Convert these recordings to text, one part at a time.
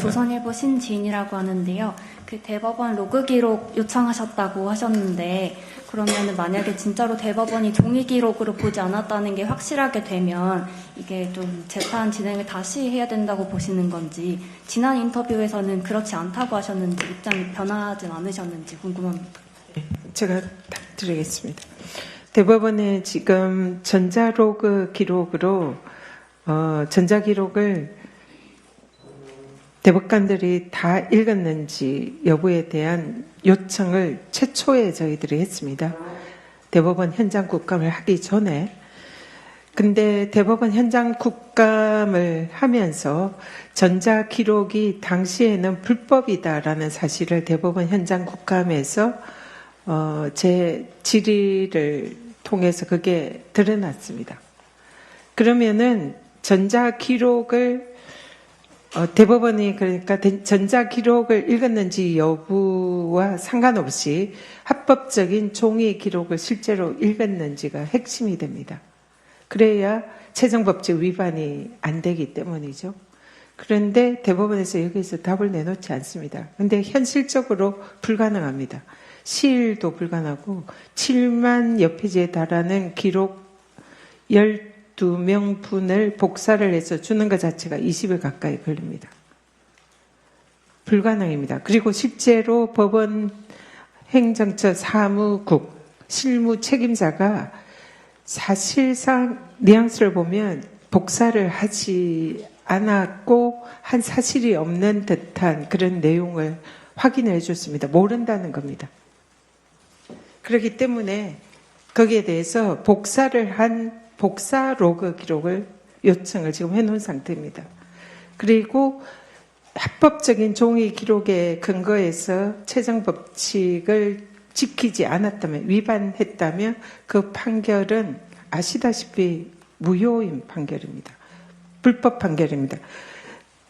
조선일보 신지인이라고 하는데요. 그 대법원 로그 기록 요청하셨다고 하셨는데 그러면은 만약에 진짜로 대법원이 종이 기록으로 보지 않았다는 게 확실하게 되면 이게 좀 재판 진행을 다시 해야 된다고 보시는 건지, 지난 인터뷰에서는 그렇지 않다고 하셨는지 입장이 변하진 않으셨는지 궁금합니다. 제가 답드리겠습니다. 대법원에 지금 전자로그 기록으로 전자기록을 대법관들이 다 읽었는지 여부에 대한 요청을 최초에 저희들이 했습니다. 대법원 현장 국감을 하기 전에. 근데 대법원 현장 국감을 하면서 전자기록이 당시에는 불법이다라는 사실을 대법원 현장 국감에서 제 질의를 통해서 그게 드러났습니다. 그러면은 전자기록을 대법원이 그러니까 전자기록을 읽었는지 여부와 상관없이 합법적인 종이 기록을 실제로 읽었는지가 핵심이 됩니다. 그래야 최종법칙 위반이 안 되기 때문이죠. 그런데 대법원에서 여기서 답을 내놓지 않습니다. 근데 현실적으로 불가능합니다. 시일도 불가능하고 7만 여 페이지에 달하는 기록 12명분을 복사를 해서 주는 것 자체가 20일 가까이 걸립니다. 불가능입니다. 그리고 실제로 법원 행정처 사무국 실무 책임자가 사실상 뉘앙스를 보면 복사를 하지 않았고 한 사실이 없는 듯한 그런 내용을 확인해 줬습니다. 모른다는 겁니다. 그렇기 때문에 거기에 대해서 복사를 한 복사 로그 기록을 요청을 지금 해놓은 상태입니다. 그리고 합법적인 종이 기록에 근거해서 최종법칙을 지키지 않았다면, 위반했다면 그 판결은 아시다시피 무효인 판결입니다. 불법 판결입니다.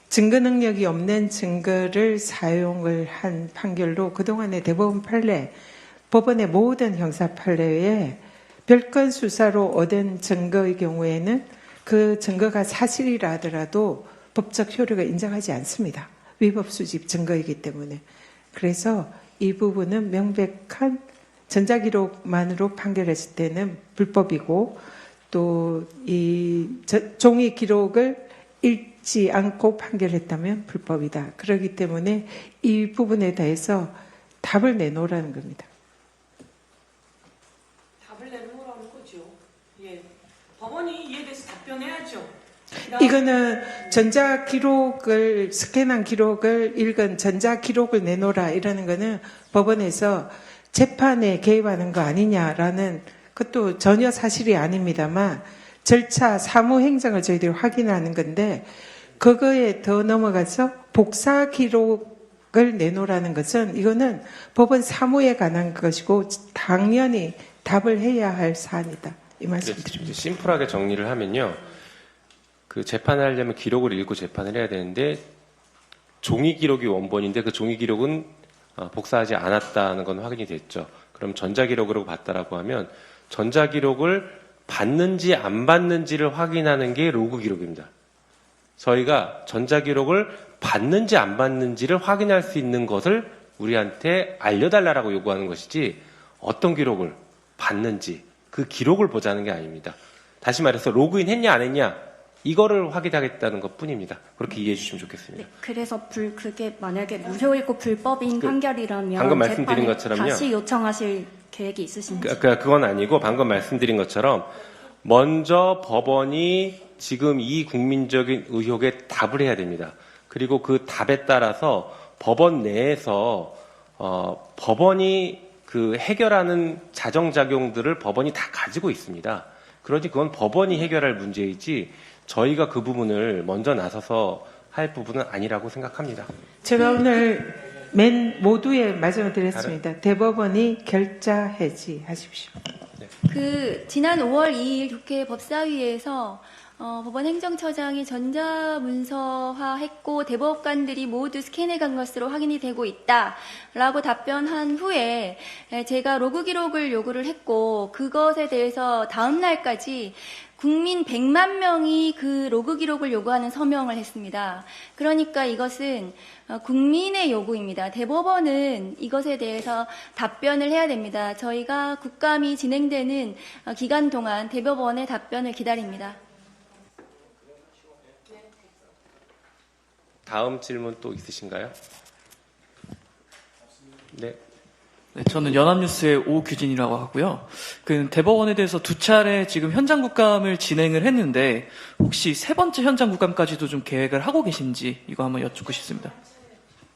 증거 능력이 없는 증거를 사용을 한 판결로 그동안의 대법원 판례, 법원의 모든 형사 판례에 별건 수사로 얻은 증거의 경우에는 그 증거가 사실이라 하더라도 법적 효력을 인정하지 않습니다. 위법 수집 증거이기 때문에. 그래서 이 부분은 명백한 전자기록만으로 판결했을 때는 불법이고, 또 이 종이 기록을 읽지 않고 판결했다면 불법이다. 그렇기 때문에 이 부분에 대해서 답을 내놓으라는 겁니다. 답을 내놓으라는 거죠. 예. 법원이 이에 대해서 답변해야죠. 이거는 전자기록을, 스캔한 기록을 읽은 전자기록을 내놓으라 이러는 거는 법원에서 재판에 개입하는 거 아니냐라는, 그것도 전혀 사실이 아닙니다만 절차 사무행정을 저희들이 확인하는 건데, 그거에 더 넘어가서 복사 기록을 내놓으라는 것은 이거는 법원 사무에 관한 것이고 당연히 답을 해야 할 사안이다. 이 말씀 드립니다. 심플하게 정리를 하면요. 그 재판을 하려면 기록을 읽고 재판을 해야 되는데 종이 기록이 원본인데 그 종이 기록은 복사하지 않았다는 건 확인이 됐죠. 그럼 전자기록으로 봤다라고 하면 전자기록을 받는지 안 받는지를 확인하는 게 로그 기록입니다. 저희가 전자기록을 받는지 안 받는지를 확인할 수 있는 것을 우리한테 알려달라고 요구하는 것이지, 어떤 기록을 받는지 그 기록을 보자는 게 아닙니다. 다시 말해서 로그인 했냐 안 했냐 이거를 확인하겠다는 것 뿐입니다. 그렇게 이해해 주시면 좋겠습니다. 네, 그래서 그게 만약에 무효이고 불법인 판결이라면 방금 말씀드린 재판에 것처럼요. 다시 요청하실 계획이 있으신지? 그건 아니고 방금 말씀드린 것처럼 먼저 법원이 지금 이 국민적인 의혹에 답을 해야 됩니다. 그리고 그 답에 따라서 법원 내에서 법원이 그 해결하는 자정작용들을 법원이 다 가지고 있습니다. 그러니 그건 법원이 해결할 문제이지 저희가 그 부분을 먼저 나서서 할 부분은 아니라고 생각합니다. 제가 오늘 모두에 말씀을 드렸습니다. 대법원이 결자 해지하십시오. 지난 5월 2일 국회 법사위에서 법원 행정처장이 전자문서화했고 대법관들이 모두 스캔해간 것으로 확인이 되고 있다라고 답변한 후에 제가 로그 기록을 요구를 했고 그것에 대해서 다음 날까지 국민 100만 명이 그 로그 기록을 요구하는 서명을 했습니다. 그러니까 이것은 국민의 요구입니다. 대법원은 이것에 대해서 답변을 해야 됩니다. 저희가 국감이 진행되는 기간 동안 대법원의 답변을 기다립니다. 다음 질문 또 있으신가요? 네. 네, 저는 연합뉴스의 오규진이라고 하고요. 그 대법원에 대해서 2차례 지금 현장 국감을 진행을 했는데 혹시 3번째 현장 국감까지도 좀 계획을 하고 계신지 이거 한번 여쭙고 싶습니다.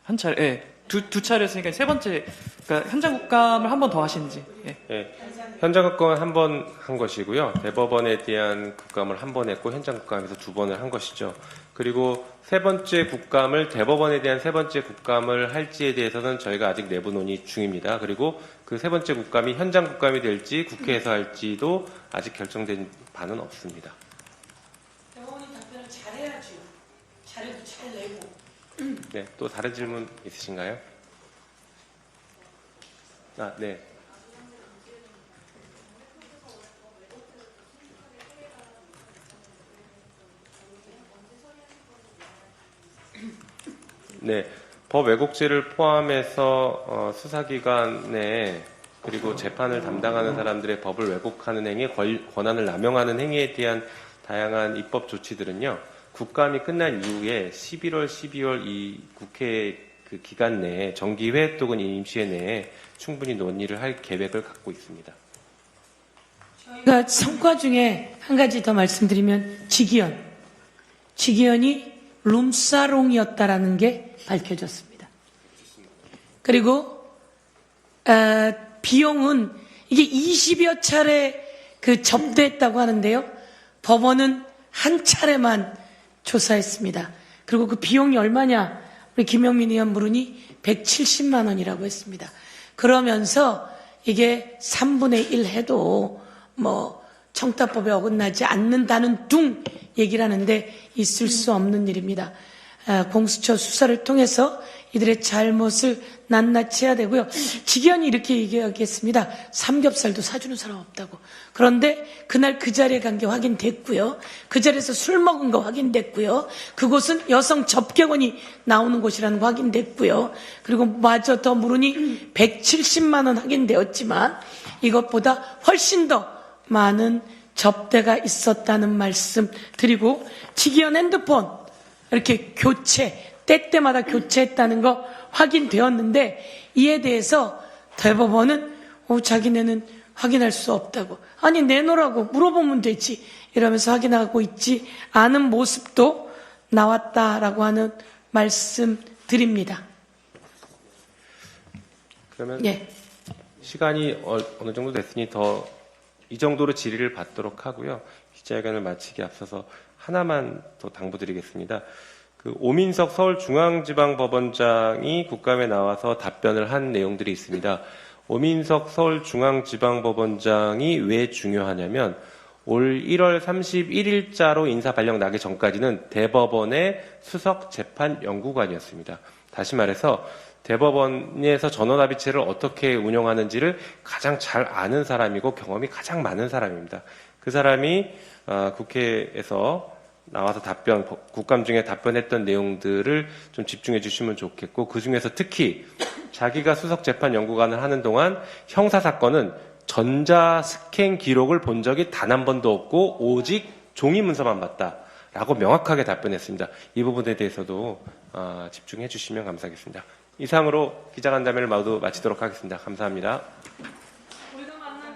한 차례, 예, 두 차례 했으니까 3번째, 그러니까 현장 국감을 한 번 더 하시는지. 예. 예, 현장 국감을 한 번 한 것이고요. 대법원에 대한 국감을 한 번 했고 현장 국감에서 2번을 한 것이죠. 그리고 3번째 국감을 대법원에 대한 3번째 국감을 할지에 대해서는 저희가 아직 내부 논의 중입니다. 그리고 그 3번째 국감이 현장 국감이 될지 국회에서 할지도 아직 결정된 바는 없습니다. 대법원이 답변을 잘해야죠. 자료도 잘 내고. 네, 또 다른 질문 있으신가요? 아, 네. 네, 법 왜곡죄를 포함해서 수사기관 내 그리고 재판을 담당하는 사람들의 법을 왜곡하는 행위, 권한을 남용하는 행위에 대한 다양한 입법 조치들은요, 국감이 끝난 이후에 11월, 12월 이 국회 그 기간 내에 정기회 또는 임시회 내에 충분히 논의를 할 계획을 갖고 있습니다. 그러니까 성과 중에 한 가지 더 말씀드리면 직위원이 룸사롱이었다라는 게 밝혀졌습니다. 그리고 비용은 이게 20여 차례 그 접대했다고 하는데요. 법원은 한 차례만 조사했습니다. 그리고 그 비용이 얼마냐? 우리 김영민 의원 물으니 170만 원이라고 했습니다. 그러면서 이게 3분의 1 해도 뭐 청탁법에 어긋나지 않는다는 둥 얘기를 하는데 있을 수 없는 일입니다. 공수처 수사를 통해서 이들의 잘못을 낱낱이 해야 되고요. 직위원이 이렇게 얘기하겠습니다. 삼겹살도 사주는 사람 없다고. 그런데 그날 그 자리에 간 게 확인됐고요. 그 자리에서 술 먹은 거 확인됐고요. 그곳은 여성 접객원이 나오는 곳이라는 거 확인됐고요. 그리고 마저 더 물으니 170만 원 확인되었지만 이것보다 훨씬 더 많은 접대가 있었다는 말씀 드리고, 직위원 핸드폰 이렇게 때때마다 교체했다는 거 확인되었는데, 이에 대해서 대법원은 자기네는 확인할 수 없다고. 아니, 내놓으라고 물어보면 되지 이러면서 확인하고 있지 않은 모습도 나왔다라고 하는 말씀 드립니다. 그러면 예. 시간이 어느 정도 됐으니 이 정도로 질의를 받도록 하고요. 기자회견을 마치기 앞서서 하나만 더 당부드리겠습니다. 그 오민석 서울중앙지방법원장이 국감에 나와서 답변을 한 내용들이 있습니다. 오민석 서울중앙지방법원장이 왜 중요하냐면 올 1월 31일자로 인사 발령 나기 전까지는 대법원의 수석재판연구관이었습니다. 다시 말해서 대법원에서 전원합의체를 어떻게 운영하는지를 가장 잘 아는 사람이고 경험이 가장 많은 사람입니다. 그 사람이 국회에서 나와서 국감 중에 답변했던 내용들을 좀 집중해 주시면 좋겠고, 그 중에서 특히 자기가 수석재판연구관을 하는 동안 형사사건은 전자 스캔 기록을 본 적이 단 한 번도 없고 오직 종이 문서만 봤다라고 명확하게 답변했습니다. 이 부분에 대해서도 집중해 주시면 감사하겠습니다. 이상으로 기자간담회를 모두 마치도록 하겠습니다. 감사합니다.